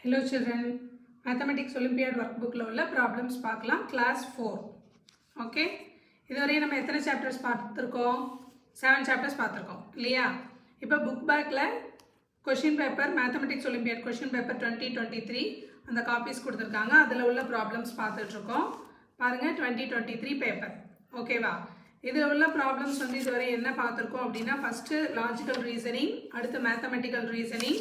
Hello children, Mathematics Olympiad workbook la ulla problems paakalam class 4. Okay, iduvare nama ethana chapters paathirukom 7 chapters paathirukom illaya. Ipo book back la question paper Mathematics Olympiad question paper 2023 and the copies kuduthirukanga adula ulla problems paathirukom paarenga 2023 paper. Okay va, idhula ulla problems vandu iduvare enna paathirukom appadina first logical reasoning, adutha mathematical reasoning,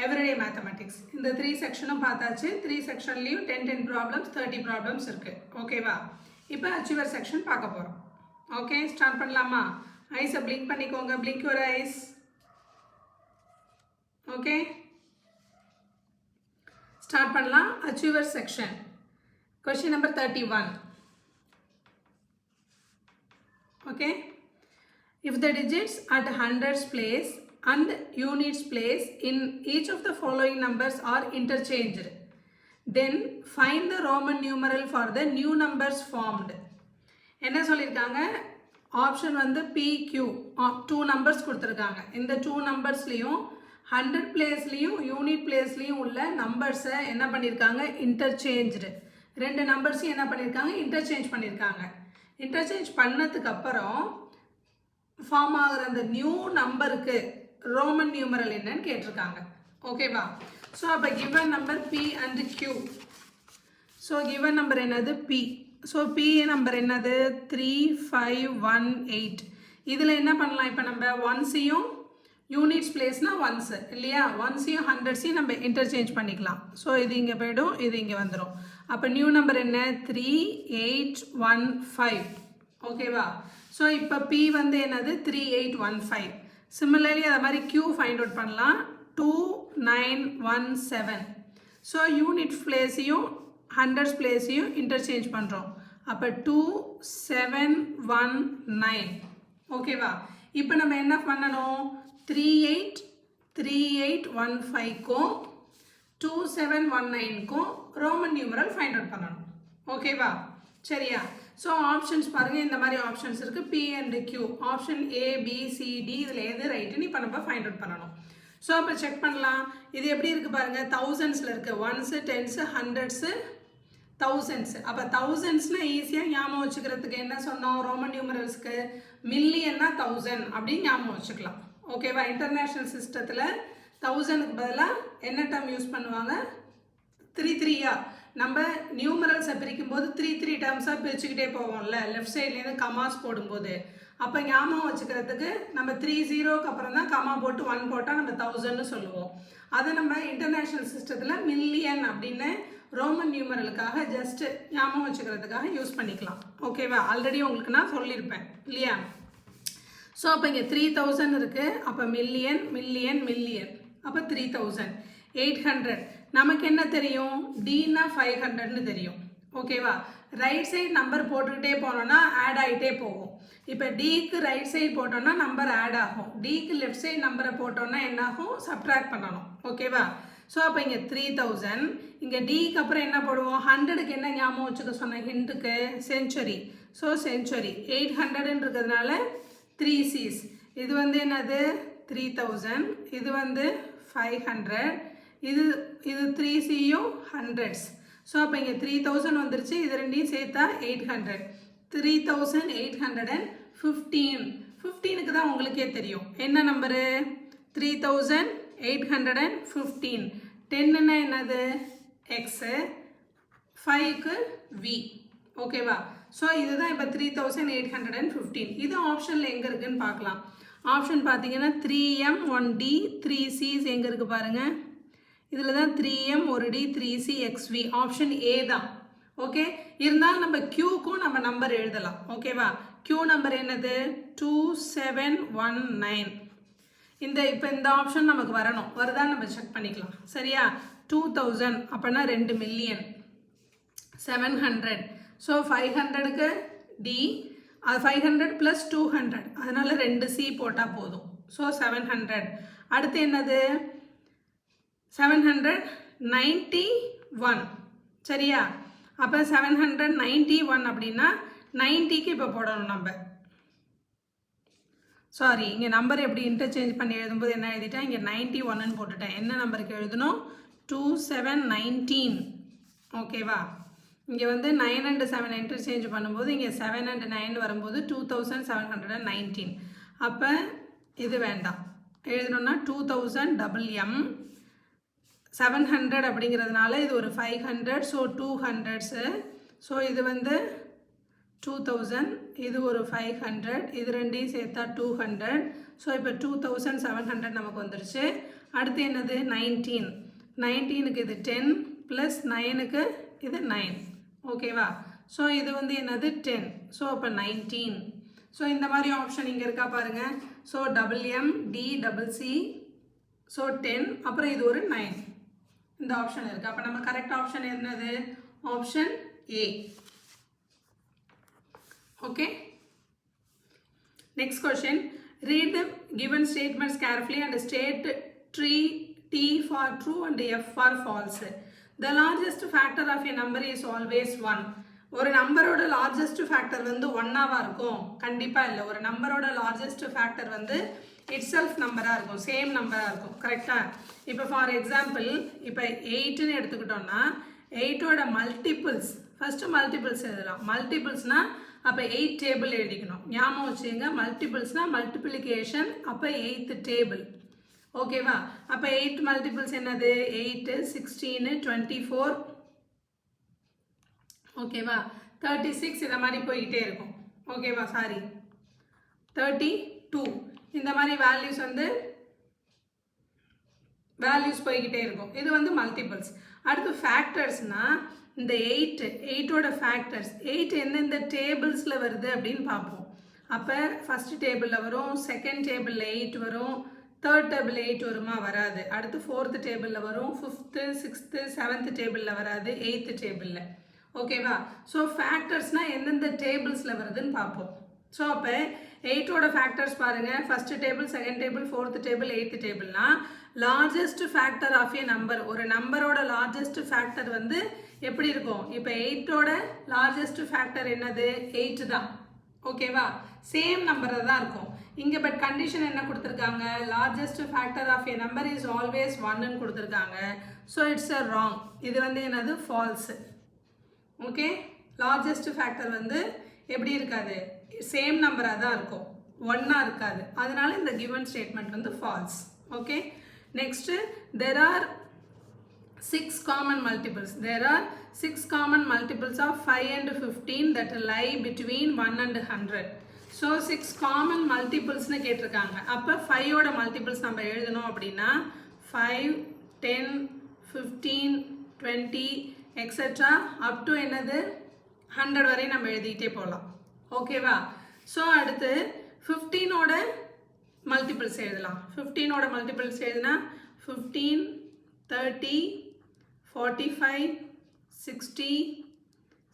everyday mathematics. In the 3 section பார்த்தாச்சு 3 section லயும் 10 problems 30 problems இருக்கு. ஓகேவா? இப்போ achiever section பார்க்க போறோம். Okay, start பண்ணலாமா? ஐஸை blink பண்ணிக்கோங்க. blink your eyes. Okay, start பண்ணலாம். achiever section. Question number 31. Okay, if the digits at hundreds place and units place in each of the following numbers are interchanged, then find the Roman numeral for the new numbers formed. என்ன சொல்லியிருக்காங்க? Option வந்து PQ 2 numbers கொடுத்துருக்காங்க. இந்த 2 நம்பர்ஸ்லையும் 100 பிளேஸ்லையும் unit பிளேஸ்லையும் உள்ள நம்பர்ஸை என்ன பண்ணியிருக்காங்க? Interchange. ரெண்டு நம்பர்ஸையும் என்ன பண்ணியிருக்காங்க? இன்டர்சேஞ்ச் பண்ணியிருக்காங்க. இன்டர்சேஞ்ச் பண்ணதுக்கு அப்புறம் ஃபார்ம் ஆகிற அந்த நியூ நம்பருக்கு ரோமன் நியூமரல் என்னன்னு கேட்டிருக்காங்க. ஓகேவா? ஸோ அப்போ given number P and Q. So given number என்னது? P. ஸோ P நம்பர் என்னது? 3518. இதில் என்ன பண்ணலாம்? இப்போ நம்ம ஒன்ஸையும் யூனிட்ஸ் பிளேஸ்னால் ஒன்ஸு இல்லையா, ஒன்ஸையும் ஹண்ட்ரட்ஸையும் நம்ம இன்டர்சேஞ்ச் பண்ணிக்கலாம். ஸோ இது இங்கே போய்டும், இது இங்கே வந்துடும். அப்போ நியூ நம்பர் என்ன? 3815. ஓகேவா? ஸோ இப்போ P வந்து என்னது? 3815. சிமிலர்லி அதை மாதிரி Q ஃபைண்ட் அவுட் பண்ணலாம். 2917. ஸோ யூனிட் பிளேஸையும் ஹண்ட்ரட்ஸ் பிளேஸையும் இன்டர்சேஞ்ச் பண்ணுறோம். அப்போ 2719. ஓகேவா? இப்போ நம்ம என்ன பண்ணணும்? 3815க்கும் 2719க்கும் ரோமன் நியூமரல் ஃபைண்ட் அவுட் பண்ணணும். ஓகேவா? சரியா? ஸோ ஆப்ஷன்ஸ் பாருங்கள், இந்த மாதிரி ஆப்ஷன்ஸ் இருக்குது. P and Q. Option A, B, C, D இதில் எது ரைட்டுன்னு இப்போ நம்ம ஃபைண்ட் அவுட் பண்ணணும். ஸோ அப்போ செக் பண்ணலாம். இது எப்படி இருக்குது பாருங்கள், தௌசண்ட்ஸில் இருக்குது. Ones, tens, hundreds, thousands. அப்போ தௌசண்ட்ஸ்னால் ஈஸியாக ஞாபகம் வச்சுக்கிறதுக்கு என்ன சொன்னோம்? ரோமன் நியூமரல்ஸ்க்கு மில்லியன்னா 1000 அப்படின்னு ஞாபகம் வச்சுக்கலாம். ஓகேவா? இன்டர்நேஷ்னல் சிஸ்டத்தில் 1000க்கு பதிலாக என்ன டேர்ம் யூஸ் பண்ணுவாங்க? 3 நம்ம நியூமரல்ஸை பிரிக்கும் போது 3 டேர்ம்ஸாக பிரிச்சுக்கிட்டே போவோம்ல, லெஃப்ட் சைட்லேருந்து கமாஸ் போடும்போது. அப்போ ஞாபகம் வச்சுக்கிறதுக்கு நம்ம 30க்கு அப்புறம் தான் கமா போட்டு 1 போட்டால் நம்ம 1000ன்னு சொல்லுவோம். அதை நம்ம இன்டர்நேஷ்னல் சிஸ்டத்தில் மில்லியன் அப்படின்னு ரோமன் நியூமரலுக்காக ஜஸ்ட்டு ஞாபகம் வச்சுக்கிறதுக்காக யூஸ் பண்ணிக்கலாம். ஓகேவா? ஆல்ரெடி உங்களுக்கு நான் சொல்லியிருப்பேன் இல்லையா? ஸோ அப்போ இங்கே 3000 இருக்குது. அப்போ மில்லியன் மில்லியன் மில்லியன். அப்போ 3800. நமக்கு என்ன தெரியும்? Dனா 500ன்னு தெரியும். ஓகேவா? ரைட் சைடு நம்பர் போட்டுக்கிட்டே போனோன்னா ஆட் ஆகிட்டே போகும். இப்போ Dக்கு ரைட் சைடு போட்டோன்னா நம்பர் ஆட் ஆகும். Dக்கு லெஃப்ட் சைடு நம்பரை போட்டோன்னா என்ன ஆகும்? சப்ட்ராக்ட் பண்ணணும். ஓகேவா? ஸோ அப்போ இங்கே 3000. இங்கே Dக்கு அப்புறம் என்ன போடுவோம்? 100க்கு என்ன ஞாபகம் வச்சுக்க சொன்ன ஹிண்ட்டுக்கு? செஞ்சுரி. ஸோ செஞ்சுரி 800ன்னு இருக்கிறதுனால 3 C's. இது வந்து என்னது? 3000. இது வந்து 500. இது 3Cயும் ஹண்ட்ரட்ஸ். ஸோ அப்போ இங்கே 3000 வந்துருச்சு. இது ரெண்டையும் சேர்த்தா 800. 3815. 15க்கு தான் உங்களுக்கே தெரியும் என்ன நம்பரு? 3815. 10ன்னா என்னது? எக்ஸு, 5க்கு V. ஓகேவா? ஸோ இதுதான் இப்போ 3815. இது ஆப்ஷனில் எங்கே இருக்குதுன்னு பார்க்கலாம். ஆப்ஷன் பார்த்தீங்கன்னா 3M 1D 3C's எங்கே இருக்குது பாருங்கள். இதில் தான் 3M 1D 3C XV. Option A தான். ஓகே, இருந்தாலும் நம்ம Qக்கும் நம்ம நம்பர் எழுதலாம். ஓகேவா? Q நம்பர் என்னது? 2719. இப்போ இந்த ஆப்ஷன் நமக்கு வரணும். வருதான்னு நம்ம செக் பண்ணிக்கலாம். சரியா? 2000 அப்போனா 2 மில்லியன். 700. ஸோ 500க்கு D, அது 500 + 200, அதனால் 2 C போட்டால் போதும். ஸோ 700. அடுத்து என்னது? 791. சரியா? அப்போ 791 அப்படின்னா 90க்கு இப்போ போடணும் நம்ம. சாரி, இங்கே நம்பர் எப்படி இன்டர்சேஞ்ச் பண்ணி எழுதும்போது என்ன எழுதிட்டேன்? இங்கே 91ன்னு போட்டுட்டேன். என்ன நம்பருக்கு எழுதணும்? 2 7 19 ஓகேவா இங்கே வந்து 9 and 7 இன்டர்சேஞ்ச் பண்ணும்போது இங்கே 7 and 9 வரும்போது 2719 அப்போ இது வேண்டாம் எழுதணும்னா 2000 WM 700 அப்படிங்கிறதுனால இது ஒரு 500 ஸோ 200s ஸோ இது வந்து 2000 இது ஒரு 500 இது ரெண்டையும் சேர்த்தா 200 ஸோ இப்போ 2700 நமக்கு வந்துருச்சு அடுத்து என்னது 19க்கு இது 10 ப்ளஸ் 9க்கு இது 9 ஓகேவா ஸோ இது வந்து என்னது 10 ஸோ இப்போ 19 ஸோ இந்த மாதிரி ஆப்ஷன் இங்கே இருக்கா பாருங்கள் ஸோ WMDCC ஸோ 10 அப்புறம் இது ஒரு 9 இந்த ஆப்ஷன் இருக்குது அப்போ நம்ம கரெக்ட் ஆப்ஷன் என்னது option A okay next question read the given statements carefully and state T for true and F for false the largest factor of a number is always 1 ஒரு நம்பரோட லார்ஜஸ்ட் ஃபேக்டர் வந்து 1ஆவா இருக்கும் கண்டிப்பாக இல்லை ஒரு நம்பரோட largest factor வந்து it self நம்பராக இருக்கும் சேம் நம்பராக இருக்கும் கரெக்டாக இப்போ ஃபார் எக்ஸாம்பிள் இப்போ 8ன்னு எடுத்துக்கிட்டோம்னா 8ஓட மல்டிபிள்ஸ் ஃபஸ்ட்டு மல்டிபிள்ஸ் எழுதலாம் மல்டிபிள்ஸ்னால் அப்போ 8 டேபிள் எழுதிக்கணும் ஞாபகம் வச்சுங்க மல்டிபிள்ஸ்னால் மல்டிப்ளிகேஷன் அப்போ 8th டேபிள் ஓகேவா அப்போ 8 மல்டிபிள்ஸ் என்னது 8 16 24 ஓகேவா 36 இதை மாதிரி போய்கிட்டே இருக்கும் ஓகேவா சாரி 32 இந்த மாதிரி வேல்யூஸ் வந்து வேல்யூஸ் போய்கிட்டே இருக்கும் இது வந்து மல்டிபிள்ஸ் அடுத்து ஃபேக்டர்ஸ்னால் இந்த 8ஓட ஃபேக்டர்ஸ் 8 எந்தெந்த டேபிள்ஸில் வருது அப்படின்னு பார்ப்போம் அப்போ ஃபஸ்ட்டு டேபிளில் வரும் செகண்ட் டேபிளில் 8 வரும் தேர்ட் டேபிள் 8 வருமா வராது அடுத்து 4th டேபிளில் வரும் 5th 6th 7th டேபிளில் வராது 8th டேபிளில் ஓகேவா ஸோ ஃபேக்டர்ஸ்னால் எந்தெந்த டேபிள்ஸில் வருதுன்னு பார்ப்போம் ஸோ அப்போ 8ஓட ஃபேக்டர்ஸ் பாருங்கள் first table second table 4th table 8th டேபிள்னா largest factor of a number ஒரு நம்பரோட லார்ஜஸ்ட் ஃபேக்டர் வந்து எப்படி இருக்கும் இப்போ 8ஓட லார்ஜஸ்ட் ஃபேக்டர் என்னது 8 தான் ஓகேவா சேம் நம்பரில் தான் இருக்கும் இங்கே பட் கண்டிஷன் என்ன கொடுத்துருக்காங்க largest factor of a number is always 1ன்னு கொடுத்துருக்காங்க ஸோ இட்ஸ் அ ராங் இது வந்து என்னது ஃபால்ஸு ஓகே லார்ஜஸ்ட் ஃபேக்டர் வந்து எப்படி இருக்காது சேம் நம்பராக தான் இருக்கும் 1ஆ இருக்காது அதனால இந்த கிவன் ஸ்டேட்மெண்ட் வந்து false okay next there are 6 common multiples of 5 and 15 that lie between 1 and 100 so 6 common multiples னு கேட்டிருக்காங்க அப்போ 5ஓட மல்டிபிள்ஸ் நம்ம எழுதணும் அப்படின்னா 5 10 15 20 எக்ஸெட்ரா அப் டு என்னது 100 வரை நம்ம எழுதிக்கிட்டே போகலாம் ஓகேவா ஸோ அடுத்து 15ஓட மல்டிபிள்ஸ் எழுதலாம் 15ஓட மல்டிபிள்ஸ் எழுதுனா 15 30 45 60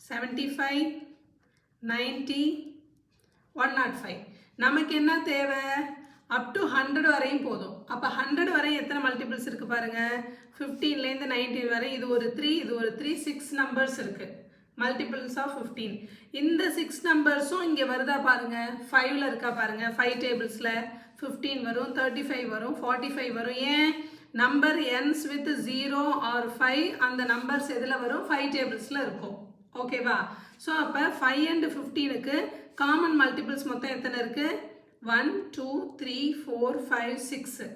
75 90 105 நமக்கு என்ன தேவை அப் டு 100 வரையும் போதும் அப்போ 100 வரை எத்தனை மல்டிபிள்ஸ் இருக்குது பாருங்கள் 15லேருந்து 19 வரை இது ஒரு 3 இது ஒரு 3 6 நம்பர்ஸ் இருக்குது மல்டிபிள்ஸ் ஆஃப் 15 இந்த 6 நம்பர்ஸும் இங்கே வருதா பாருங்கள் 5ல் இருக்கா பாருங்கள் 5 டேபிள்ஸில் 15 வரும் 35 வரும் 45 வரும் ஏன் நம்பர் ends with 0 or 5 அந்த நம்பர்ஸ் எதில் வரும் 5 டேபிள்ஸில் இருக்கும் ஓகேவா ஸோ அப்போ 5 and 15க்கு காமன் மல்டிபிள்ஸ் மொத்தம் எத்தனை இருக்குது 1 2 3 4 5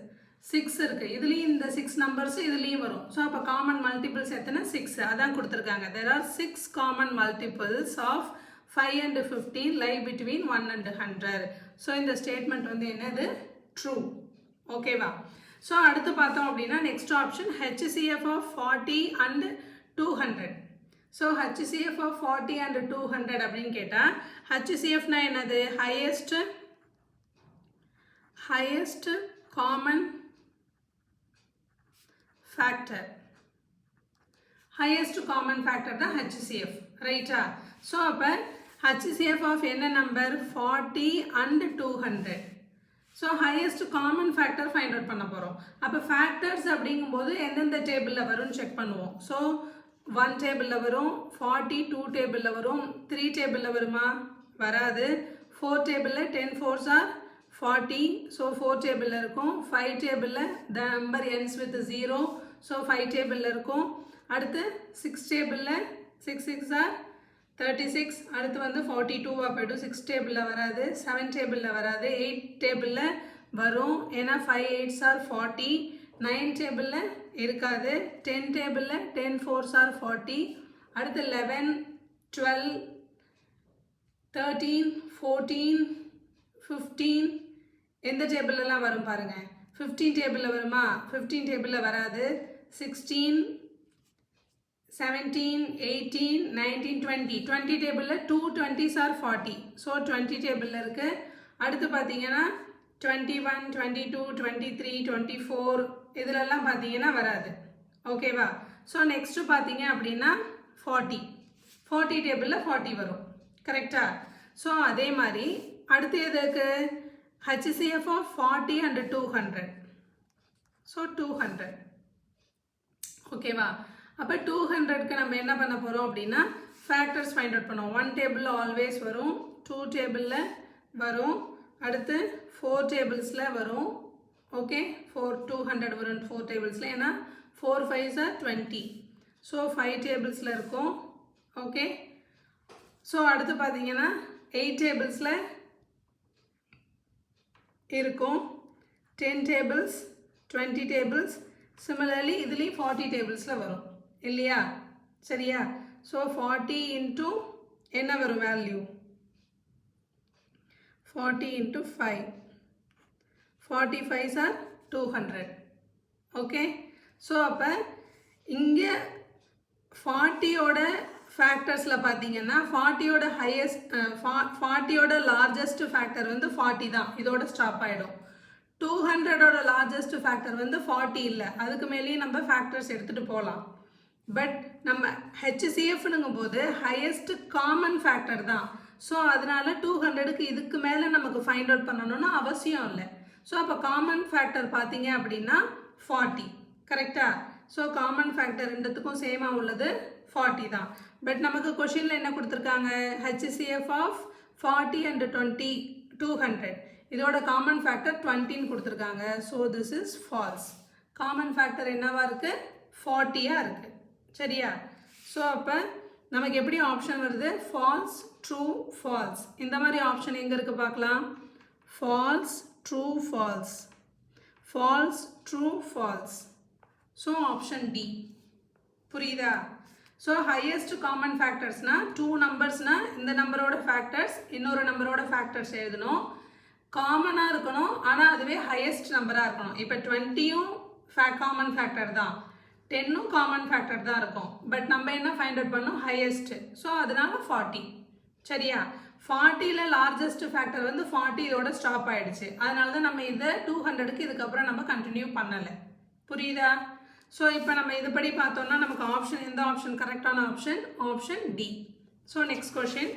6 இருக்குது இதுலேயும் இந்த 6 நம்பர்ஸ் இதுலேயும் வரும் ஸோ அப்போ காமன் மல்டிபிள்ஸ் எத்தனை 6 அதான் கொடுத்துருக்காங்க there are 6 common multiples of 5 and 15 lie between 1 and 100 so இந்த ஸ்டேட்மெண்ட் வந்து என்னது ட்ரூ ஓகேவா ஸோ அடுத்து பார்த்தோம் அப்படின்னா next option HCF of 40 and 200 so HCF of 40 and 200 அப்படின்னு கேட்டால் HCFனா என்னது highest common factor highest common factor தான் HCF ரைட்டா ஸோ அப்போ HCF of என்ன number 40 and 200 so highest common factor find out பண்ண போகிறோம் அப்போ ஃபேக்டர்ஸ் அப்படிங்கும்போது எந்தெந்த டேபிளில் வரும்னு செக் பண்ணுவோம் ஸோ 1 டேபிளில் வரும் 40 2 டேபிளில் வரும் 3 டேபிளில் வருமா வராது 4 டேபிளில் 10 4s are 40 ஸோ 4 டேபிளில் இருக்கும் 5 டேபிளில் the number ends with 0 so 5 டேபிளில் இருக்கும். அடுத்து 6 டேபிளில் 6 6 ஆர் 36. அடுத்து வந்து 42 போய்டும். 6 டேபிளில் வராது. 7 டேபிளில் வராது. 8 டேபிளில் வரும், ஏன்னா 5 8s ஆர் 40. 9 டேபிளில் இருக்காது. 10 டேபிளில் 10 4s ஆர் 40. அடுத்து 11 12 13 14 15 எந்த டேபிளெலாம் வரும் பாருங்கள். 15 டேபிளில் வருமா? 15 டேபிளில் வராது. 16 17 18 19 20 20 டேபிளில் 2 20s ஆர் 40. ஸோ 20 டேபிளில் இருக்குது. அடுத்து பார்த்தீங்கன்னா 21 22 23 24 இதிலெல்லாம் பார்த்தீங்கன்னா வராது. ஓகேவா? ஸோ நெக்ஸ்ட்டு பார்த்தீங்க அப்படின்னா 40 டேபிளில் 40 வரும். கரெக்டா? ஸோ அதே மாதிரி அடுத்து எதுக்கு HCF of 40 and 200. ஸோ 200. ஓகேவா? அப்போ 200க்கு நம்ம என்ன பண்ண போகிறோம் அப்படின்னா ஃபேக்டர்ஸ் ஃபைண்ட் அவுட் பண்ணுவோம். 1 டேபிளில் ஆல்வேஸ் வரும், 2 டேபிளில் வரும், அடுத்து 4 டேபிள்ஸில் வரும். ஓகே, 200 வரும் 4 டேபிள்ஸில், ஏன்னா 4 5s are 20. ஸோ 5 டேபிள்ஸில் இருக்கும். ஓகே, ஸோ அடுத்து பார்த்தீங்கன்னா 8 டேபிள்ஸில் இருக்கும், 10 டேபிள்ஸ் 20 டேபிள்ஸ். சிமிலர்லி இதுலேயும் 40 டேபிள்ஸில் வரும் இல்லையா? சரியா? ஸோ 40 இன்ட்டு என்ன வரும் value? 40 into 5. 40 5s are 200. Okay, so அப்போ இங்கே 40யோட ஃபேக்டர்ஸில் பார்த்தீங்கன்னா 40யோட ஹையஸ்ட் 40யோட லார்ஜஸ்ட் ஃபேக்டர் வந்து 40 தான். இதோட ஸ்டாப் ஆகிடும். 200ஓட லார்ஜஸ்ட் ஃபேக்டர் வந்து 40 இல்லை, அதுக்கு மேலேயும் நம்ம ஃபேக்டர்ஸ் எடுத்துகிட்டு போகலாம். பட் நம்ம HCFனுங்கும் போது ஹையஸ்ட் காமன் ஃபேக்டர் தான். ஸோ அதனால 200க்கு இதுக்கு மேலே நமக்கு ஃபைண்ட் அவுட் பண்ணணும்னு அவசியம் இல்லை. ஸோ அப்போ காமன் ஃபேக்டர் பார்த்தீங்க அப்படின்னா 40. கரெக்டா? ஸோ காமன் ஃபேக்டர் ரெண்டுத்துக்கும் சேமாக உள்ளது 40 தான். பட் நமக்கு கொஷினில் என்ன கொடுத்துருக்காங்க? HCF of 40 and 20 200. இதோட காமன் ஃபேக்டர் 20ன்னு கொடுத்துருக்காங்க. So this is false. Common factor என்னவா இருக்குது? 40யாக இருக்குது. சரியா? ஸோ அப்போ நமக்கு எப்படி ஆப்ஷன் வருது? False true false. இந்த மாதிரி ஆப்ஷன் எங்கே இருக்குது பார்க்கலாம். False true false, false true false. So option D. புரியுதா? ஸோ ஹையஸ்ட் காமன் ஃபேக்டர்ஸ்னால் 2 நம்பர்ஸ்னால் இந்த நம்பரோட ஃபேக்டர்ஸ் இன்னொரு நம்பரோட ஃபேக்டர்ஸ் எழுதணும். காமனாக இருக்கணும், ஆனால் அதுவே ஹையஸ்ட் நம்பராக இருக்கணும். இப்போ 20யும் காமன் ஃபேக்டர் தான், 10ம் காமன் ஃபேக்டர் தான் இருக்கும். பட் நம்ம என்ன ஃபைண்ட் அவுட் பண்ணோம்? ஹையஸ்ட்டு. ஸோ அதனால 40. சரியா? 40ல் லார்ஜஸ்ட் ஃபேக்டர் வந்து 40, இதோட ஸ்டாப் ஆகிடுச்சு. அதனால தான் நம்ம இதை 200க்கு இதுக்கப்புறம் நம்ம கண்டினியூ பண்ணலை. புரியுதா? ஸோ இப்போ நம்ம இதுபடி பார்த்தோம்னா நமக்கு ஆப்ஷன், எந்த ஆப்ஷன் கரெக்டான option? Option D. So next question.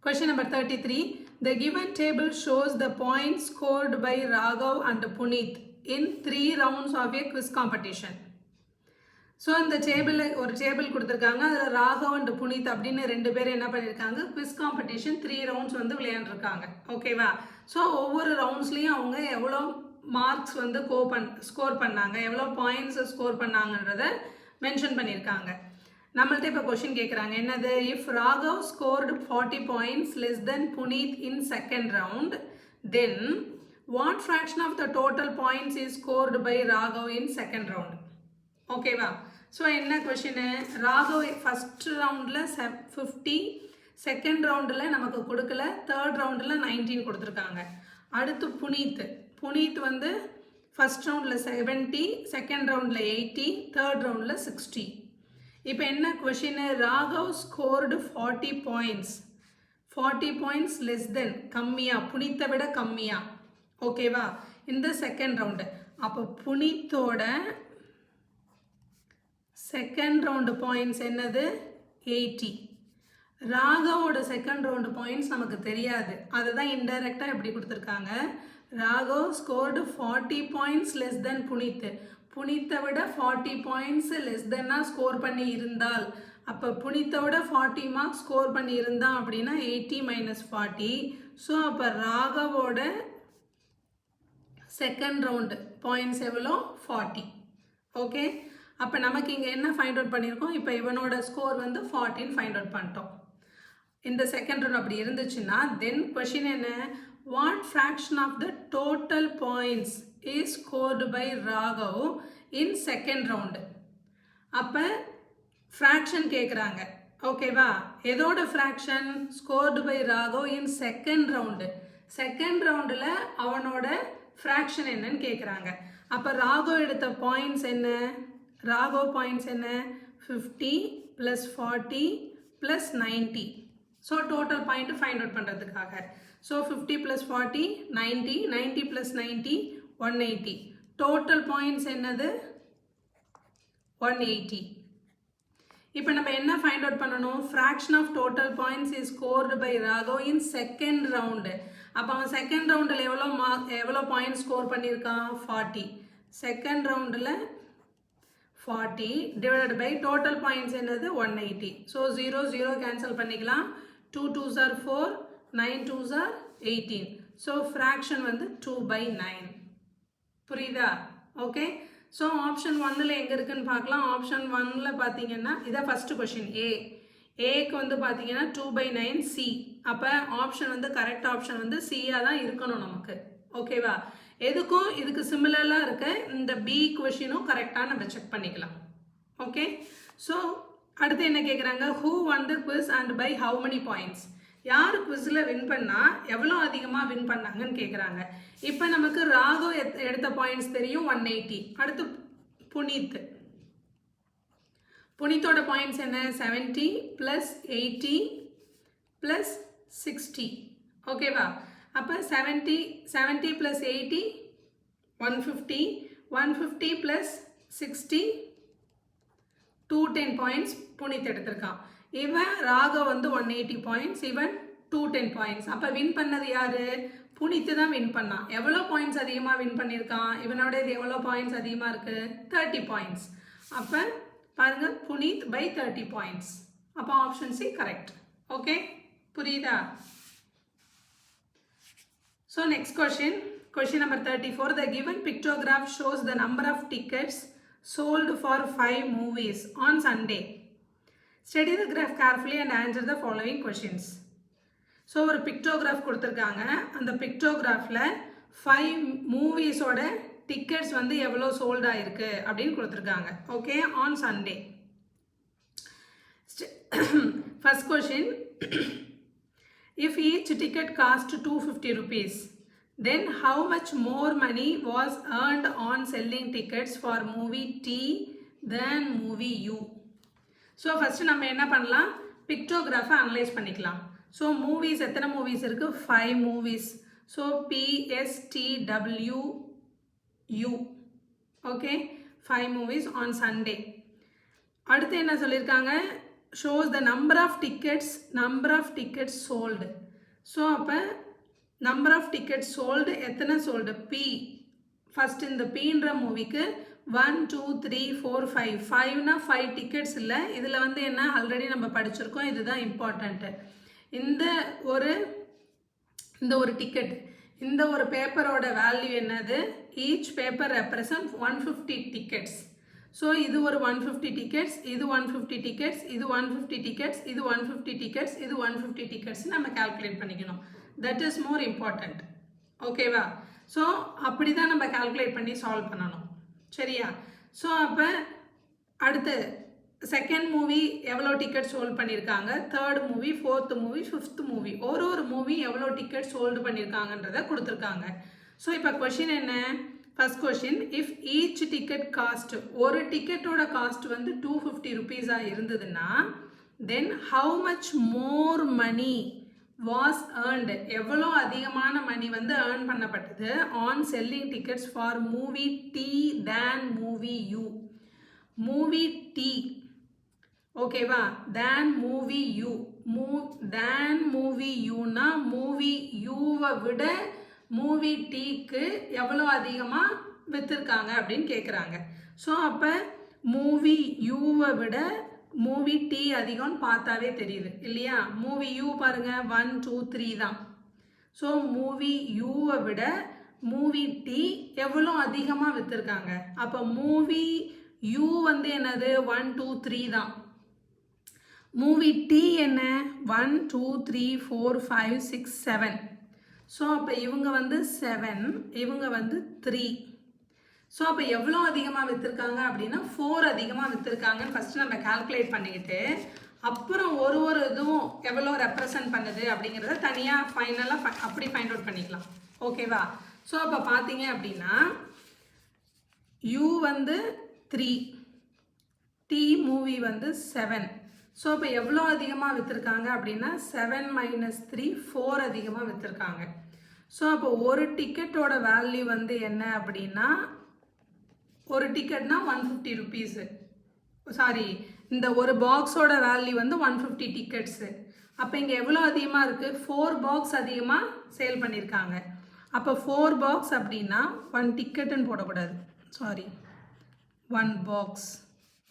Question number 33. The given table shows the points scored by Raghav and Puneet in 3 rounds of a quiz competition. So இந்த டேபிளில் ஒரு டேபிள் கொடுத்துருக்காங்க. அதில் ராகவ் அண்ட் புனித் அப்படின்னு 2 பேர் என்ன பண்ணியிருக்காங்க? குவிஸ் காம்படிஷன் 3 ரவுண்ட்ஸ் வந்து விளையாண்டுருக்காங்க. ஓகேவா? ஸோ ஒவ்வொரு ரவுண்ட்ஸ்லேயும் அவங்க எவ்வளோ மார்க்ஸ் வந்து ஸ்கோர் பண்ணாங்க, எவ்வளோ பாயிண்ட்ஸ் ஸ்கோர் பண்ணாங்கன்றத மென்ஷன் பண்ணியிருக்காங்க. நம்மள்ட்ட இப்போ கொஷின் கேட்குறாங்க. என்னது? If Raghav scored 40 points less than Puneet in second round, then what fraction of the total points is scored by Raghav in second round? ஓகேவா? ஸோ என்ன கொஷினு? ராகவ் ஃபஸ்ட் ரவுண்டில் 50, செகண்ட் ரவுண்டில் நமக்கு கொடுக்கல, தேர்ட் ரவுண்டில் 19 கொடுத்துருக்காங்க. அடுத்து புனீத் வந்து ஃபஸ்ட் ரவுண்டில் 70, செகண்ட் ரவுண்டில் 80, தேர்ட் ரவுண்டில் 60. இப்போ என்ன question? Raghav scored 40 points, 40 points less தென், கம்மியாக, புனித்தை விட கம்மியாக. ஓகேவா? இந்த செகண்ட் ரவுண்டு. அப்போ புனித்தோட செகண்ட் ரவுண்டு பாயிண்ட்ஸ் என்னது? 80. ராகவோட செகண்ட் ரவுண்டு பாயிண்ட்ஸ் நமக்கு தெரியாது, அதுதான் இன்டைரக்டாக எப்படி கொடுத்துருக்காங்க. Raghav scored 40 points less than புனித்தை விட 40 points லெஸ் தென்னாக ஸ்கோர் பண்ணி இருந்தால், அப்போ புனித்தை விட 40 மார்க்ஸ் ஸ்கோர் பண்ணி இருந்தான் அப்படின்னா 80 - 40. ஸோ அப்போ ராகவோட செகண்ட் ரவுண்டு பாயிண்ட்ஸ் எவ்வளோ 40. ஓகே, அப்போ நமக்கு இங்கே என்ன ஃபைண்ட் அவுட் பண்ணியிருக்கோம்? இப்போ இவனோட ஸ்கோர் வந்து 14 ஃபைண்ட் அவுட் பண்ணிட்டோம். இந்த செகண்ட் ரவுண்ட் அப்படி இருந்துச்சுன்னா தென் கொஷின் என்ன? What fraction of the total points is scored by Raghav in second round. அப்போ ஃப்ராக்ஷன் கேட்குறாங்க. ஓகேவா, எதோட fraction? Scored by Raghav in second round. Second ரவுண்டில் அவனோட ஃப்ராக்ஷன் என்னன்னு கேட்குறாங்க. அப்போ ராகவ் எடுத்த பாயிண்ட்ஸ் என்ன? ராகவ் பாயிண்ட்ஸ் என்ன? 50 + 40 + 90. So total point find out பண்ணுறதுக்காக. ஸோ 50 + 40 90, 90 + 90 180. டோட்டல் பாயிண்ட்ஸ் என்னது? 180. இப்போ நம்ம என்ன ஃபைண்ட் அவுட் பண்ணணும்? Fraction of total points is scored by Raghav in second round. அப்போ அவன் செகண்ட் ரவுண்டில் எவ்வளோ பாயிண்ட் ஸ்கோர் பண்ணியிருக்கான்? 40. செகண்ட் ரவுண்டில் 40 டிவைடட் பை டோட்டல் பாயிண்ட்ஸ் என்னது? 180. ஸோ 0 0 கேன்சல் பண்ணிக்கலாம். 2 2s are 4, 9 2s are 18. So fraction வந்து 2/9. புரியுதா? ஓகே, ஸோ ஆப்ஷன் 1ல் எங்கே இருக்குன்னு பார்க்கலாம். ஆப்ஷன் 1ல் பார்த்தீங்கன்னா இதான் ஃபஸ்ட்டு கொஷின் ஏக்கு வந்து பார்த்தீங்கன்னா 2/9 சி. அப்போ ஆப்ஷன் வந்து கரெக்ட் ஆப்ஷன் வந்து சியாக தான் இருக்கணும் நமக்கு. ஓகேவா, எதுக்கும் இதுக்கு சிமிலராக இருக்க இந்த பி கொஷினும் கரெக்டாக நம்ம செக் பண்ணிக்கலாம். ஓகே, ஸோ அடுத்து என்ன கேட்குறாங்க? Who won the quiz and by how many points? யார் குவிஸில் வின் பண்ணால் எவ்வளோ அதிகமாக வின் பண்ணாங்கன்னு கேட்குறாங்க. இப்போ நமக்கு ராகவ் எடுத்த பாயிண்ட்ஸ் தெரியும் 180. அடுத்து புனித்தோட பாயிண்ட்ஸ் என்ன? 70 + 80 + 60. ஓகேவா, அப்போ 70 + 80 150, 150 + 60 210 பாயிண்ட்ஸ் புனித் எடுத்திருக்கான். இவன் ராகவ் வந்து 180 பாயிண்ட்ஸ், இவன் 210 பாயிண்ட்ஸ். அப்போ வின் பண்ணது யாரு? புனித்து தான் வின் பண்ணான். எவ்வளோ பாயிண்ட்ஸ் அதிகமாக வின் பண்ணியிருக்கான்? இவனோட இது எவ்வளோ பாயிண்ட்ஸ் அதிகமாக இருக்குது? 30 பாயிண்ட்ஸ். அப்போ பாருங்க, புனித் பை 30 பாயிண்ட்ஸ். அப்போ ஆப்ஷன் சி கரெக்ட். ஓகே, புரியுதா? So next question number 34. The given pictograph shows the number of tickets sold for 5 movies on Sunday. Study the graph carefully and answer the following questions. So ஒரு pictograph கொடுத்துருக்காங்க. அந்த பிக்டோகிராஃபில் 5 மூவிஸோட tickets வந்து எவ்வளோ sold ஆகிருக்கு அப்படின்னு கொடுத்துருக்காங்க. Okay, on Sunday. First question, if each ticket cost 250 rupees, then how much more money was earned on selling tickets for movie T than movie U? So first நம்ம என்ன பண்ணலாம்? பிக்டோகிராஃபை அனலைஸ் பண்ணிக்கலாம். So movies எத்தனை movies இருக்குது? 5 movies. So PSTWU. Okay, 5 movies on Sunday. அடுத்து என்ன சொல்லியிருக்காங்க? shows the number of tickets sold. So அப்போ number of tickets sold எத்தனை sold? P. ஃபஸ்ட் இந்த Pன்ற மூவிக்கு 1 2 3 4 5. 5னா 5 டிக்கெட்ஸ் இல்லை. இதில் வந்து என்ன ஆல்ரெடி நம்ம படிச்சிருக்கோம். இதுதான் இம்பார்ட்டண்ட்டு. இந்த ஒரு டிக்கெட், இந்த ஒரு பேப்பரோட வேல்யூ என்னது? Each paper represent 150 tickets. So இது ஒரு 150 டிக்கெட்ஸ், இது 150 டிக்கெட்ஸ், இது 150 டிக்கெட்ஸ், இது 150 டிக்கெட்ஸ், இது 150 டிக்கெட்ஸ் நம்ம கால்குலேட் பண்ணிக்கணும். That is more important. ஓகேவா? ஸோ அப்படி தான் நம்ம கால்குலேட் பண்ணி சால்வ் பண்ணணும். சரியா? ஸோ அப்போ அடுத்து செகண்ட் மூவி எவ்வளோ டிக்கெட் சோல்ட் பண்ணியிருக்காங்க, third movie, fourth movie, fifth movie, ஒரு மூவி எவ்வளோ டிக்கெட் சோல்டு பண்ணியிருக்காங்கன்றதை கொடுத்துருக்காங்க. ஸோ இப்போ கொஷின் என்ன? First question, if each ticket cost, ஒரு டிக்கெட்டோட காஸ்ட் வந்து 250 ருபீஸாக இருந்ததுன்னா then how much more money was earned, எவ்வளோ அதிகமான மணி வந்து ஏர்ன் பண்ணப்பட்டது on selling tickets for movie D than movie U. Movie D, ஓகேவா, than movie U. Than movie யூனா movie யூவை விட மூவி டீக்கு எவ்வளோ அதிகமாக விற்றுருக்காங்க அப்படின்னு கேட்குறாங்க. ஸோ அப்போ மூவி யூவை விட மூவி டி அதிகம்னு பார்த்தாவே தெரியுது இல்லையா? மூவி யூ பாருங்கள் 1 2 3 தான். ஸோ மூவி யூவை விட மூவி டி எவ்வளோ அதிகமாக விற்றுருக்காங்க. அப்போ மூவி யூ வந்து என்னது 1 2 3 தான். மூவி டி என்ன 1 2 3 4 5 6 7. ஸோ அப்போ இவங்க வந்து 7, இவங்க வந்து 3. ஸோ அப்போ எவ்வளோ அதிகமாக விற்றுருக்காங்க அப்படின்னா 4 அதிகமாக விற்றுருக்காங்கன்னு ஃபஸ்ட்டு நம்ம கால்குலேட் பண்ணிக்கிட்டு அப்புறம் ஒரு இதுவும் எவ்வளோ ரெப்ரசன்ட் பண்ணுது அப்படிங்கிறத தனியாக ஃபைனலாக அப்படி ஃபைண்ட் அவுட் பண்ணிக்கலாம். ஓகேவா? ஸோ அப்போ பார்த்தீங்க அப்படின்னா யூ வந்து 3, டி மூவி வந்து 7. ஸோ அப்போ எவ்வளோ அதிகமாக விற்றுருக்காங்க அப்படின்னா 7 - 3 4 அதிகமாக விற்றுருக்காங்க. ஸோ அப்போ ஒரு டிக்கெட்டோட வேல்யூ வந்து என்ன அப்படின்னா ஒரு டிக்கெட்னா 150 ருபீஸு. சாரி, இந்த ஒரு பாக்ஸோட வேல்யூ வந்து 150 டிக்கெட்ஸு. அப்போ இங்கே எவ்வளோ அதிகமாக இருக்குது? 4 பாக்ஸ் அதிகமாக சேல் பண்ணியிருக்காங்க. அப்போ 4 பாக்ஸ் அப்படின்னா 1 டிக்கெட்டுன்னு போடக்கூடாது. Sorry, 1 box.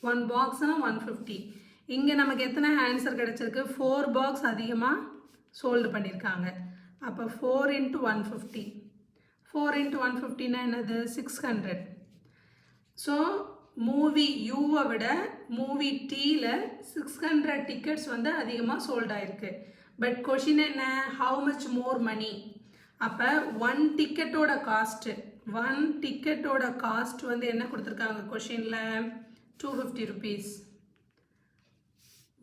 1 பாக்ஸ்னால் 150. இங்கே நமக்கு எத்தனை ஆன்சர் கிடச்சிருக்கு? 4 பாக்ஸ் அதிகமாக சோல்டு பண்ணியிருக்காங்க. அப்போ 4 × 150. 4 × 150னா என்னது? 600. ஸோ மூவி யூவை விட மூவி டீயில் 600 டிக்கெட்ஸ் வந்து அதிகமாக சோல்ட் ஆயிருக்கு. பட் கொஷின் என்ன? ஹவு மச் மோர் மணி? அப்போ 1 டிக்கெட்டோட காஸ்ட் வந்து என்ன கொடுத்துருக்காங்க கொஷினில்? 250 ருபீஸ்.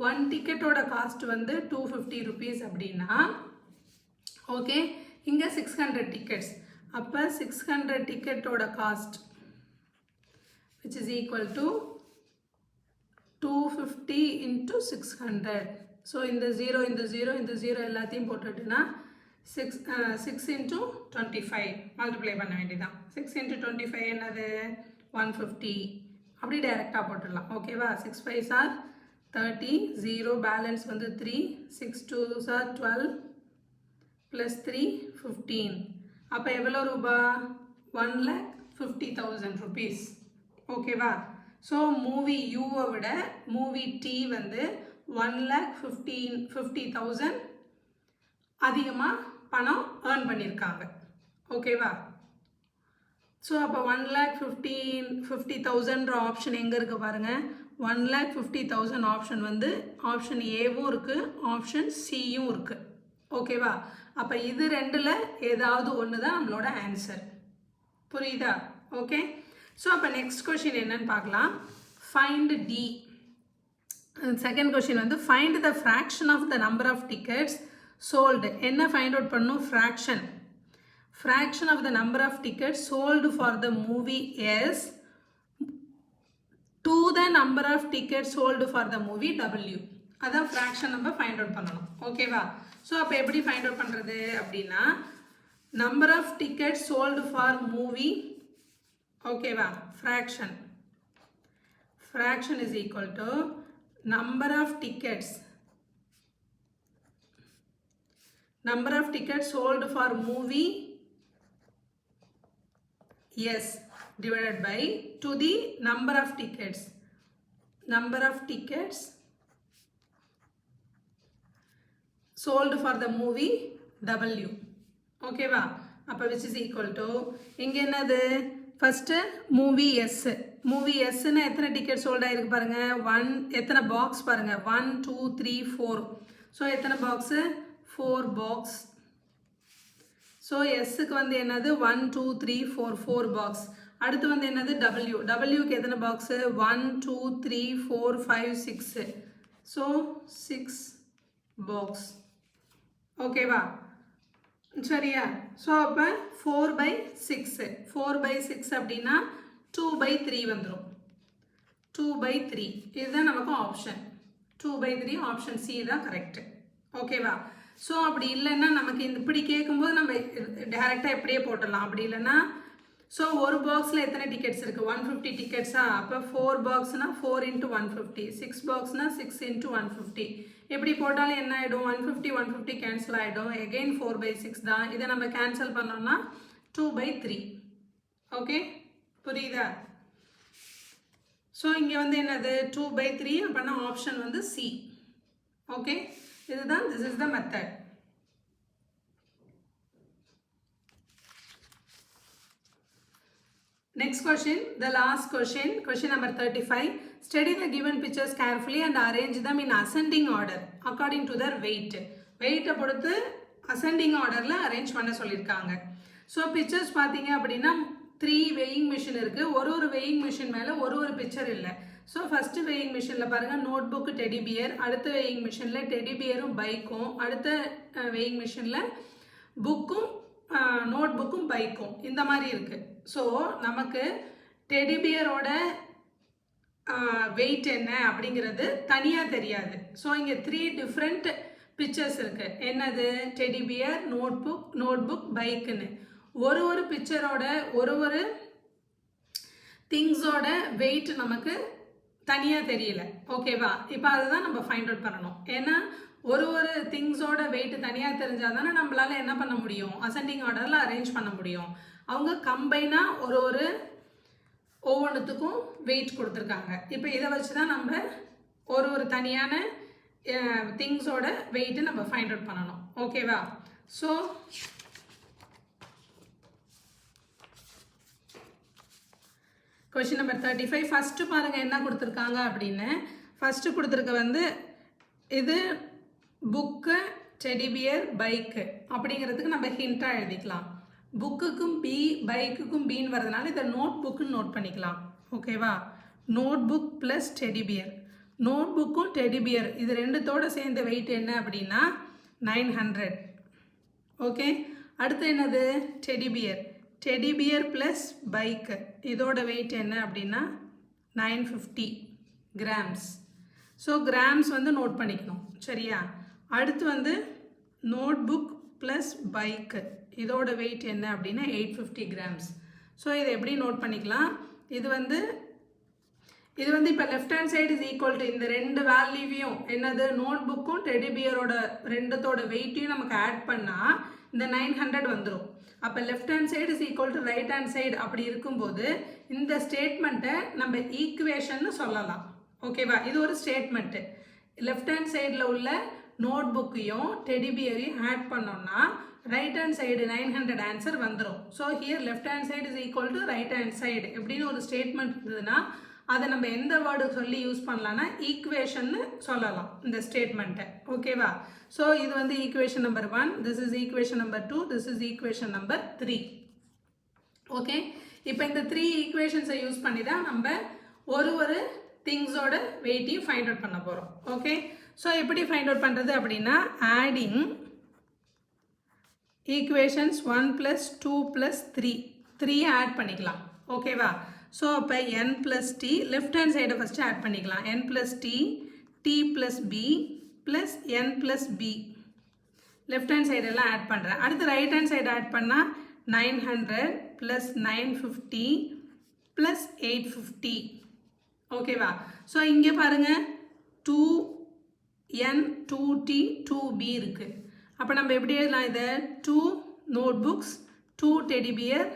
1 டிக்கெட்டோட காஸ்ட் வந்து 250 ருபீஸ் அப்படின்னா ஓகே, இங்கே 600 டிக்கெட்ஸ். அப்போ 600 டிக்கெட்டோட cost which is equal to 250 into 600. So இந்த 0 எல்லாத்தையும் போட்டுட்டுனா 6 into 25 மல்டிப்ளை பண்ண வேண்டியதான். 6 into 25 என்னது? 150. அப்படி டைரெக்டாக போட்டுடலாம். ஓகேவா? 6 5s are 30, 0 பேலன்ஸ் வந்து 3, 6 2s are 12 plus 3 15. அப்போ எவ்வளோ ரூபா? 1,50,000 rupees. ஓகேவா? ஸோ மூவி யூவை விட மூவி டி வந்து 1,50,000 அதிகமாக பணம் ஏர்ன் பண்ணியிருக்காங்க. ஓகேவா? ஸோ அப்போ 1,50,000 ஆப்ஷன் எங்கே இருக்குது பாருங்கள். 1,50,000 ஆப்ஷன் வந்து ஆப்ஷன் ஏவும் இருக்குது, ஆப்ஷன் சியும் இருக்குது. ஓகேவா? அப்போ இது ரெண்டில் ஏதாவது ஒன்று தான் நம்மளோட ஆன்சர். புரியுதா? ஓகே. ஸோ அப்போ நெக்ஸ்ட் கொஷின் என்னன்னு பார்க்கலாம். Find D. செகண்ட் கொஷின் வந்து find the fraction of the number of tickets sold. என்ன ஃபைண்ட் அவுட் பண்ணணும்? Fraction of the number of tickets sold for the movie S to the number of tickets sold for the movie W. அதான் fraction நம்ம find out பண்ணணும். ஓகேவா? So அப்போ எப்படி find out பண்ணுறது அப்படின்னா number of tickets sold for movie ஓகேவா fraction is equal to number of tickets sold for movie yes divided by to the number of tickets sold for the movie W. ஓகேவா? அப்போ which is equal to இங்கே என்னது? First movie எஸ்ஸுன்னு எத்தனை ticket sold ஆகிருக்கு பாருங்கள். 1 எத்தனை box பாருங்கள்? 1 2 3 4. So எத்தனை பாக்ஸு? 4 பாக்ஸ். ஸோ எஸ்ஸுக்கு வந்து என்னது? 1 2 3 4 பாக்ஸ். அடுத்து வந்து என்னது? டபிள்யூக்கு எத்தனை பாக்ஸு? 1 2 3 4 5 6. So 6 box. ஓகேவா? சரியா? ஸோ அப்போ 4/6 அப்படின்னா 2/3 வந்துடும். 2/3 இதுதான் நமக்கு ஆப்ஷன். 2/3 ஆப்ஷன் சி தான் கரெக்டு. ஓகேவா? ஸோ அப்படி இல்லைன்னா நமக்கு இப்படி கேட்கும்போது நம்ம டேரெக்டாக எப்படியே போட்டுடலாம். அப்படி இல்லைன்னா ஸோ ஒரு பாக்ஸில் எத்தனை டிக்கெட்ஸ் இருக்குது? 150 டிக்கெட்ஸா? அப்போ 4 பாக்ஸ்னால் 4 × 150. 6 பாக்ஸ்னால் 6 × 150. எப்படி போட்டாலும் என்ன ஆகிடும்? 150 கேன்சல் ஆகிடும். எகெயின் 4/6 தான். இதை நம்ம கேன்சல் பண்ணோம்னா 2/3. ஓகே, புரியுதா? ஸோ இங்கே வந்து என்னது? 2/3 அப்படின்னா ஆப்ஷன் வந்து சி. ஓகே, இதுதான் this is the method. Next question, the last question, question number 35. Study the given pictures carefully and arrange them in ascending order according to their weight. Weight பொறுத்து ascending orderல arrange பண்ண சொல்லிருக்காங்க. So pictures பாத்தீங்க அப்படின்னா 3 weighing machine இருக்கு. ஒரு weighing machine மேல ஒரு picture இல்ல. So first weighing machineல பாருங்க notebook teddy bear, அடுத்த weighing machineல teddy bearும் பைக்கும், அடுத்த weighing machineல புக்கும் நோட்புக்கும் பைக்கும் இந்த மாதிரி இருக்கு. ஸோ நமக்கு டெடி பியரோட வெயிட் என்ன அப்படிங்கிறது தனியாக தெரியாது. ஸோ இங்கே 3 டிஃப்ரெண்ட் பிக்சர்ஸ் இருக்கு. என்னது? டெடி பியர், நோட்புக், பைக்குன்னு ஒரு பிக்சரோட ஒரு திங்ஸோட வெயிட் நமக்கு தனியாக தெரியல. ஓகேவா? இப்போ அதுதான் நம்ம ஃபைண்ட் அவுட் பண்ணணும். ஏன்னா ஒரு திங்ஸோட வெயிட் தனியாக தெரிஞ்சால் தானே நம்மளால என்ன பண்ண முடியும், அசெண்டிங் ஆர்டரில் அரேஞ்ச் பண்ண முடியும். அவங்க கம்பைனாக ஒவ்வொன்றுத்துக்கும் வெயிட் கொடுத்துருக்காங்க. இப்போ இதை வச்சு தான் நம்ம ஒரு தனியான திங்ஸோட வெயிட்டு நம்ம ஃபைண்ட் அவுட் பண்ணணும். ஓகேவா? ஸோ கொஷின் நம்பர் 35 ஃபஸ்ட்டு பாருங்கள் என்ன கொடுத்துருக்காங்க அப்படின்னு. ஃபஸ்ட்டு கொடுத்துருக்க வந்து இது புக்கு, டெடி பியர், பைக்கு அப்படிங்கிறதுக்கு நம்ம ஹிண்ட்டாக எழுதிக்கலாம். புக்குக்கும் பி, பைக்குக்கும் பின்னு வரதுனால இதை நோட் புக்குன்னு நோட் பண்ணிக்கலாம். ஓகேவா? Note book plus teddy bear. Note புக்கும் டெடி பியர் இது ரெண்டுத்தோடு சேர்ந்த வெயிட் என்ன அப்படின்னா 900. ஓகே, அடுத்து என்னது? Teddy bear. Teddy bear plus bike இதோட வெயிட் என்ன அப்படின்னா 950 கிராம்ஸ். ஸோ கிராம்ஸ் வந்து நோட் பண்ணிக்கணும். சரியா? அடுத்து வந்து நோட் புக் ப்ளஸ் பைக்கு இதோட வெயிட் என்ன அப்படின்னா 850 கிராம்ஸ். ஸோ இதை எப்படி நோட் பண்ணிக்கலாம்? இது வந்து இப்போ left hand side is equal to இந்த ரெண்டு வேல்யூவையும் என்னது, நோட் புக்கும் டெடி பியரோட ரெண்டுத்தோட வெயிட்டையும் நமக்கு ஆட் பண்ணால் இந்த 900 வந்துடும். அப்போ left hand side is equal to right hand side அப்படி இருக்கும்போது இந்த ஸ்டேட்மெண்ட்டை நம்ம ஈக்குவேஷன்னு சொல்லலாம். ஓகேவா? இது ஒரு ஸ்டேட்மெண்ட்டு. லெஃப்ட் ஹேண்ட் சைடில் உள்ள நோட் புக்கையும் டெடி பியரையும் ஆட் பண்ணோம்னா ரைட் ஹேண்ட் சைடு 900 ஆன்சர் வந்துடும். So here left hand side is equal to right hand side எப்படின்னு ஒரு ஸ்டேட்மெண்ட் இருந்ததுன்னா அதை நம்ம எந்த வேர்டு சொல்லி யூஸ் பண்ணலான்னா ஈக்குவேஷன்னு சொல்லலாம் இந்த ஸ்டேட்மெண்ட்டை. ஓகேவா? ஸோ இது வந்து equation number 1, this is equation number 2, this is equation number 3. Okay, இப்போ இந்த 3 ஈக்குவேஷன்ஸை யூஸ் பண்ணி தான் நம்ம ஒரு திங்ஸோட வெயிட்டையும் ஃபைண்ட் அவுட் பண்ண போகிறோம். ஓகே, ஸோ எப்படி ஃபைண்ட் அவுட் பண்ணுறது அப்படின்னா ஆடிங் ஈக்குவேஷன்ஸ் 1 + 2 + 3 ஆட் பண்ணிக்கலாம். ஓகேவா? ஸோ அப்போ n + t லெஃப்ட் ஹேண்ட் சைடை ஃபஸ்ட்டு ஆட் பண்ணிக்கலாம். n + t, t + b + n + b left hand சைடெல்லாம் ஆட் பண்ணுறேன். அடுத்து ரைட் ஹேண்ட் சைடு ஆட் பண்ணால் 900 + 950 + 850. ஓகேவா? ஸோ இங்கே பாருங்கள் 2n, 2t, 2b இருக்குது. அப்போ நம்ம எப்படி எழுதலாம் இதை? 2 notebooks, 2 teddy bear,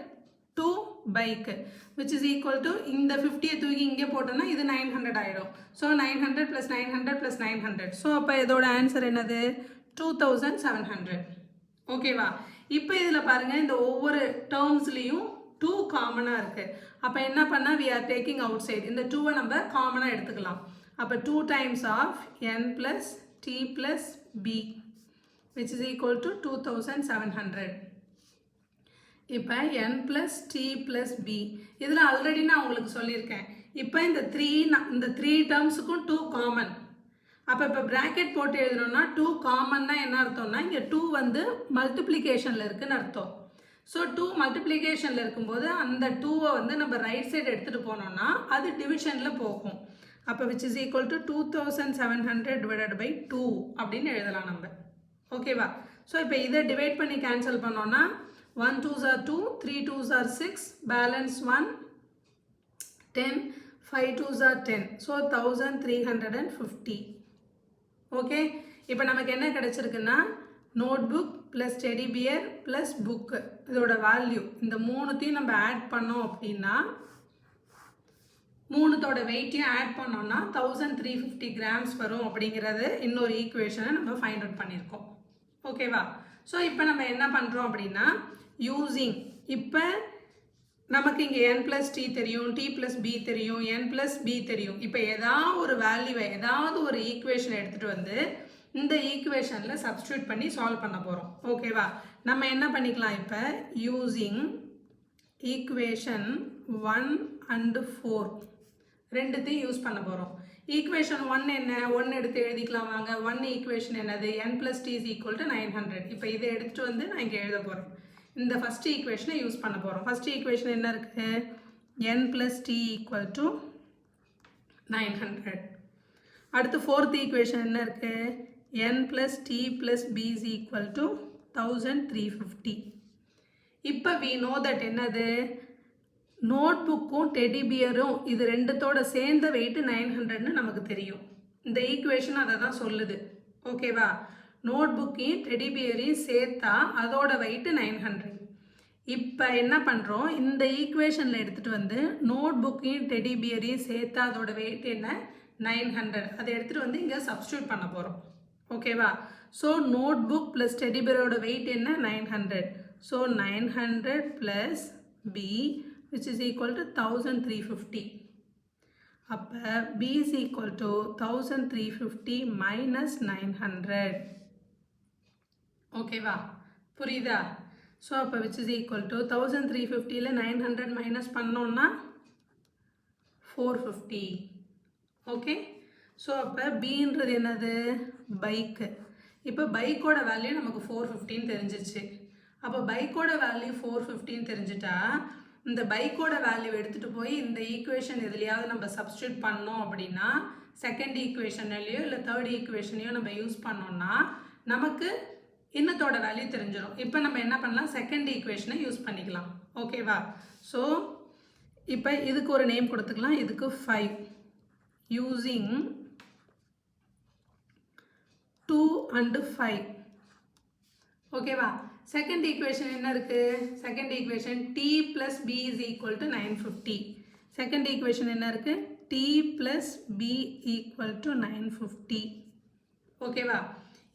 2 bike which is equal to இந்த 50 தூக்கி இங்கே போட்டோன்னா இது 900 ஆகிடும். ஸோ 900 + 900 + 900. ஸோ அப்போ இதோட ஆன்சர் என்னது? 2700. ஓகேவா? இப்போ இதில் பாருங்கள் இந்த ஒவ்வொரு டேர்ம்ஸ்லேயும் 2 காமனாக இருக்குது. அப்போ என்ன பண்ணால் we are taking outside இந்த 2வை நம்ம காமனாக எடுத்துக்கலாம். அப்போ 2 times of n + t + b which is equal to 2700. இப்போ n + t + b இதில் ஆல்ரெடி நான் உங்களுக்கு சொல்லியிருக்கேன். இப்போ இந்த 3 டேர்ம்ஸுக்கும் 2 காமன். அப்போ இப்போ ப்ராக்கெட் போட்டு எழுதுனோம்னா 2 காமன்னா என்ன அர்த்தம்னா இங்கே 2 வந்து மல்டிப்ளிகேஷனில் இருக்குதுன்னு அர்த்தம். ஸோ 2 மல்டிப்ளிகேஷனில் இருக்கும்போது அந்த 2வை வந்து நம்ம ரைட் சைடு எடுத்துகிட்டு போனோம்னா அது டிவிஷனில் போகும். அப்போ which is equal to 2700 divided by 2 அப்படின்னு எழுதலாம் நம்ம. ஓகேவா? ஸோ இப்போ இதை டிவைட் பண்ணி கேன்சல் பண்ணோன்னா 1 2s are 2, 3 2s are 6, balance 1, 10, 5 2s are 10. So 1350. Okay, இப்போ நமக்கு என்ன கிடைச்சிருக்குன்னா notebook plus teddy bear plus book இதோட வேல்யூ இந்த மூணுத்தையும் நம்ம ஆட் பண்ணோம் அப்படின்னா மூணுத்தோட வெயிட்டையும் ஆட் பண்ணோம்னா 1350 கிராம்ஸ் வரும் அப்படிங்கிறது இன்னொரு ஈக்குவேஷனை நம்ம ஃபைண்ட் அவுட் பண்ணியிருக்கோம். ஓகேவா? ஸோ இப்போ நம்ம என்ன பண்ணுறோம் அப்படின்னா யூஸிங் இப்போ நமக்கு இங்கே n + t தெரியும், t + b தெரியும், n + b தெரியும். இப்போ ஏதாவது ஒரு வேல்யூவை ஏதாவது ஒரு ஈக்குவேஷன் எடுத்துகிட்டு வந்து இந்த ஈக்குவேஷனில் சப்ஸ்டியூட் பண்ணி சால்வ் பண்ண போகிறோம். ஓகேவா? நம்ம என்ன பண்ணிக்கலாம் இப்போ யூஸிங் ஈக்குவேஷன் 1 and 4 ரெண்டுத்தையும் யூஸ் பண்ண போகிறோம். ஈக்குவேஷன் 1 என்ன? 1 எடுத்து எழுதிக்கலாம் வாங்க. 1 ஈக்குவேஷன் என்னது? n + t = 900. இப்போ இதை எடுத்துகிட்டு வந்து நான் இங்கே எழுத போகிறேன். இந்த ஃபஸ்ட் ஈக்குவேஷனை யூஸ் பண்ண போகிறோம். ஃபஸ்ட் ஈக்குவேஷன் என்ன இருக்குது? n + t = 900. அடுத்து ஃபோர்த் ஈக்குவேஷன் என்ன இருக்குது? n + t + b = 1350. இப்போ we know that என்னது? நோட்புக்கும் டெடிபியரும் இது ரெண்டுத்தோட சேர்ந்த வெயிட் 900ன்னு நமக்கு தெரியும். இந்த ஈக்குவேஷன் அதை தான் சொல்லுது. ஓகேவா? நோட்புக்கையும் டெடிபியரையும் சேர்த்தா அதோட வெயிட் 900. இப்போ என்ன பண்ணுறோம்? இந்த ஈக்குவேஷனில் எடுத்துகிட்டு வந்து நோட்புக்கையும் டெடிபியரையும் சேர்த்தா அதோட வெயிட் என்ன? 900. அதை எடுத்துகிட்டு வந்து இங்கே சப்ஸ்டியூட் பண்ண போகிறோம். ஓகேவா? ஸோ நோட்புக் ப்ளஸ் டெடிபியரோட வெயிட் என்ன? 900. So 900 + b which is equal to 1350. அப்போ b is equal to 1350 minus 900. ஓகேவா? புரியுதா? ஸோ அப்போ which is equal to 1350ல் 900 minus பண்ணோம்னா 450. ஓகே? ஸோ அப்போ bன்றது என்னது? பைக்கு. இப்போ பைக்கோட வேல்யூ நமக்கு 450ன்னு தெரிஞ்சிச்சு. அப்போ பைக்கோட வேல்யூ 450ன்னு தெரிஞ்சிட்டா இந்த பைக்கோட வேல்யூ எடுத்துகிட்டு போய் இந்த ஈக்குவேஷன் எதுலையாவது நம்ம சப்ஸ்டியூட் பண்ணோம் அப்படின்னா செகண்ட் ஈக்குவேஷன்லையோ இல்லை தேர்ட் ஈக்குவேஷனையோ நம்ம யூஸ் பண்ணோம்னா நமக்கு இன்னத்தோட வேல்யூ தெரிஞ்சிடும். இப்போ நம்ம என்ன பண்ணலாம்? செகண்ட் ஈக்குவேஷனை யூஸ் பண்ணிக்கலாம். ஓகேவா? ஸோ இப்போ இதுக்கு ஒரு நேம் கொடுத்துக்கலாம். இதுக்கு 5 யூஸிங் 2 and 5. ஓகேவா? செகண்ட் ஈக்குவேஷன் என்ன இருக்குது? Second equation t + b = 950. Second equation என்ன இருக்குது? t + b = 950. ஓகேவா?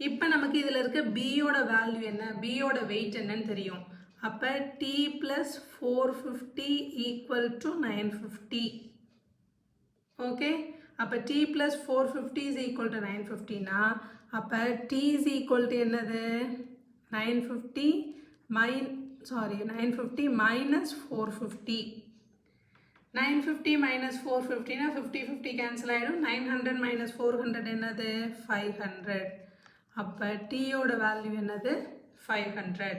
இப்போ நமக்கு இதில் இருக்க bயோட வேல்யூ என்ன? bயோட வெயிட் என்னன்னு தெரியும். அப்போ t + 450 = 950. ஓகே? அப்போ t + 450 = 950னா அப்போ t = என்னது? 950 minus 450. 950 minus 450னா 50 கேன்சல் ஆகிடும். 900 minus 400 என்னது? 500. அப்போ tயோட வேல்யூ என்னது? 500.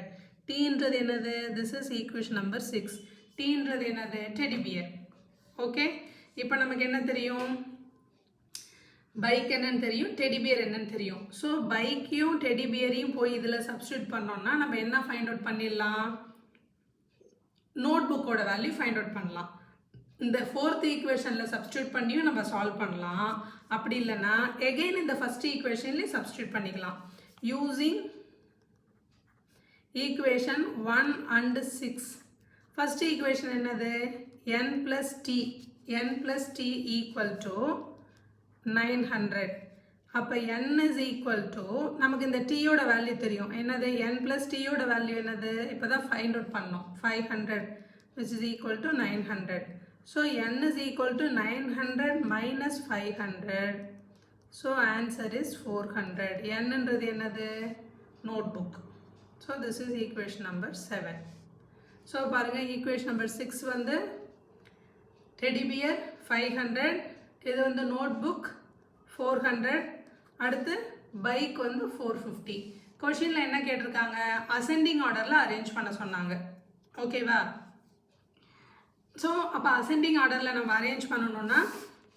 tன்றது என்னது? This is equation number 6. tன்றது என்னது? டெடிபியர். ஓகே? இப்போ நமக்கு என்ன தெரியும்? பைக் என்னன்னு தெரியும், டெடிபியர் என்னன்னு தெரியும். ஸோ பைக்கையும் டெடிபியரையும் போய் இதில் சப்ஸ்டியூட் பண்ணோம்னா நம்ம என்ன ஃபைண்ட் அவுட் பண்ணிடலாம்? நோட்புக்கோட வேல்யூ ஃபைண்ட் அவுட் பண்ணலாம். இந்த ஃபோர்த் ஈக்குவேஷனில் சப்ஸ்டியூட் பண்ணியும் நம்ம சால்வ் பண்ணலாம். அப்படி இல்லைன்னா எகெயின் இந்த ஃபஸ்ட் ஈக்குவேஷன்லேயும் சப்ஸ்டியூட் பண்ணிக்கலாம். Using equation 1 and 6. First equation என்னது? n + t. n + t = 900. அப்போ n is equal to நமக்கு இந்த tயோட வேல்யூ தெரியும். என்னது? n + tயோட வேல்யூ என்னது? இப்போ தான் ஃபைண்ட் அவுட் பண்ணோம். 500 which is equal to 900. So n is equal to 900 minus 500. So answer is 400. nன்றது என்னது? Notebook. So this is equation number 7. So பாருங்கள், ஈக்குவேஷன் நம்பர் 6 வந்து டெடிபியர் 500, இது வந்து நோட்புக் 400, அடுத்து பைக் வந்து 450. கொஷினில் என்ன கேட்டிருக்காங்க? அசெண்டிங் ஆர்டரில் அரேஞ்ச் பண்ண சொன்னாங்க. ஓகேவா? ஸோ அப்போ அசெண்டிங் ஆர்டரில் நம்ம அரேஞ்ச் பண்ணணும்னா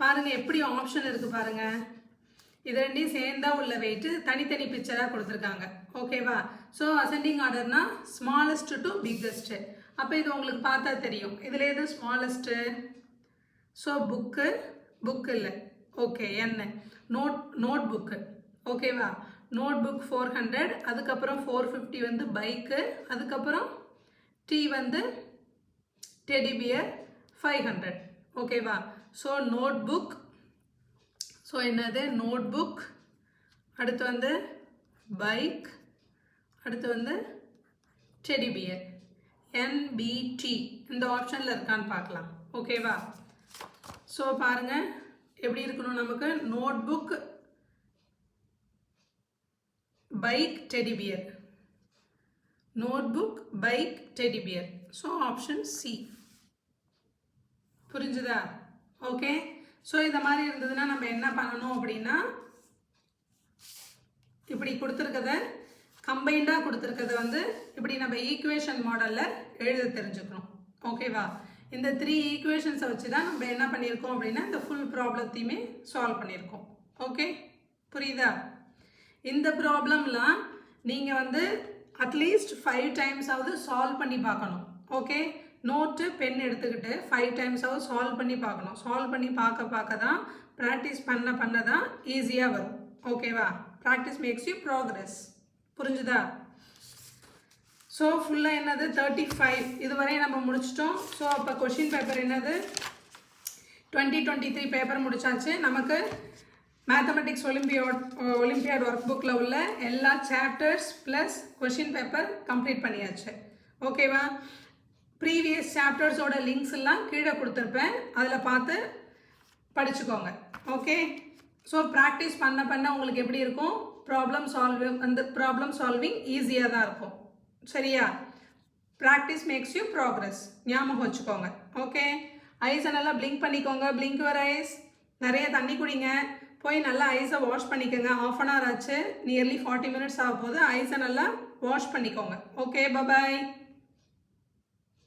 பாருங்கள் எப்படி ஆப்ஷன் இருக்குது பாருங்கள். இது ரெண்டையும் சேர்ந்தா உள்ள வெயிட்டு தனித்தனி பிக்சராக கொடுத்துருக்காங்க. ஓகேவா? ஸோ அசெண்டிங் ஆர்டர்னா ஸ்மாலஸ்ட் டு பிக்கஸ்ட்டு. அப்போ இது உங்களுக்கு பார்த்தா தெரியும். இதில் எது ஸ்மாலஸ்ட்டு? ஸோ புக்கு இல்லை. ஓகே, என்ன நோட் புக்கு. ஓகேவா? நோட் புக் 400, அதுக்கப்புறம் 450 வந்து பைக்கு, அதுக்கப்புறம் டி வந்து டெடிபியர் 500. ஓகேவா? ஸோ நோட் புக், ஸோ என்னது? நோட் புக், அடுத்து வந்து பைக், அடுத்து வந்து டெடிபியர். NBT இந்த ஆப்ஷனில் இருக்கான்னு பார்க்கலாம். ஓகேவா? ஸோ பாருங்கள் எப்படி இருக்கணும் நமக்கு. Notebook, bike, teddy bear. Notebook, bike, teddy bear. So option C. புரிஞ்சுதா? ஓகே. ஸோ இந்த மாதிரி இருந்ததுன்னா நம்ம என்ன பண்ணணும் அப்படின்னா, இப்படி கொடுத்துருக்கத கம்பைண்டாக கொடுத்துருக்கத வந்து இப்படி நம்ம ஈக்குவேஷன் மாடலில் எழுத தெரிஞ்சுக்கணும். ஓகேவா? இந்த 3 ஈக்குவேஷன்ஸை வச்சு தான் நம்ம என்ன பண்ணியிருக்கோம் அப்படின்னா இந்த ஃபுல் ப்ராப்ளத்தையுமே சால்வ் பண்ணியிருக்கோம். ஓகே, புரியுதா? இந்த ப்ராப்ளம்லாம் நீங்கள் வந்து அட்லீஸ்ட் 5 டைம்ஸாவது சால்வ் பண்ணி பார்க்கணும். ஓகே, நோட்டு பென் எடுத்துக்கிட்டு 5 டைம்ஸாவது சால்வ் பண்ணி பார்க்கணும். சால்வ் பண்ணி பார்க்க தான் ப்ராக்டிஸ் பண்ண தான் ஈஸியாக வரும். ஓகேவா? Practice makes you progress. புரிஞ்சுதா? ஸோ ஃபுல்லாக என்னது 35 இதுவரை நம்ம முடிச்சிட்டோம். ஸோ அப்போ கொஷின் பேப்பர் என்னது 2023 பேப்பர் முடிச்சாச்சு. நமக்கு மேத்தமெட்டிக்ஸ் ஒலிம்பியாட் ஒர்க் புக்கில் உள்ள எல்லா chapters plus question paper complete பண்ணியாச்சு. ஓகேவா? ப்ரீவியஸ் சாப்டர்ஸோட லிங்க்ஸ் எல்லாம் கீழே கொடுத்துருப்பேன், அதில் பார்த்து படிச்சுக்கோங்க. ஓகே. ஸோ ப்ராக்டிஸ் பண்ண உங்களுக்கு எப்படி இருக்கும், ப்ராப்ளம் சால்விங் ஈஸியாக தான் இருக்கும். சரியா? Practice makes you progress. ஞாபகம் வச்சுக்கோங்க. ஓகே. ஐஸை நல்லா பிளிங்க் பண்ணிக்கோங்க. Blink your eyes. நிறைய தண்ணி குடிங்க. போய் நல்லா ஐஸை வாஷ் பண்ணிக்கோங்க. 1/2 hour ஆச்சு, நியர்லி 40 minutes ஆக போகுது. ஐஸை நல்லா வாஷ் பண்ணிக்கோங்க. Okay, bye bye.